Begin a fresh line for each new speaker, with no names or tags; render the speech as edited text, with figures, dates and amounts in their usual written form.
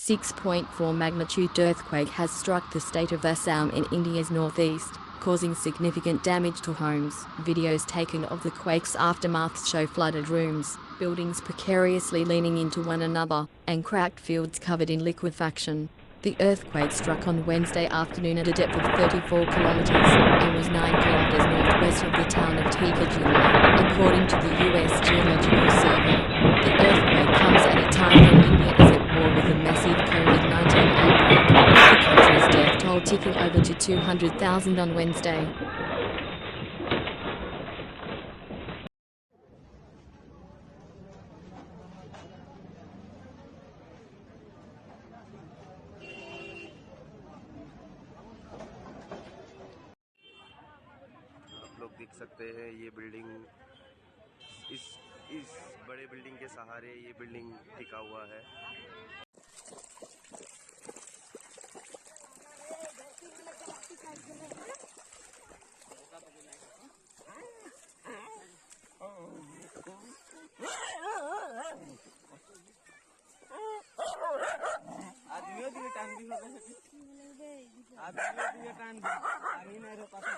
6.4 magnitude earthquake has struck the state of Assam in India's northeast, causing significant damage to homes. Videos taken of the quake's aftermath show flooded rooms, buildings precariously leaning into one another, and cracked fields covered in liquefaction. The earthquake struck on Wednesday afternoon at a depth of 34 kilometers and was 9 kilometers northwest of the town of Tikajula, according to the U.S. Geological Survey. The earthquake comes at a time when India is at war with a massive COVID-19 outbreak, with the country's death toll ticking over to 200,000 on Wednesday.
आप लोग देख सकते हैं ये building इस बड़े building के सहारे ये बिल्डिंग टिका हुआ है। आदमियों दिए टाइम भी होगा आदमियों दिए टाइम भी आगे नहीं रह पाता।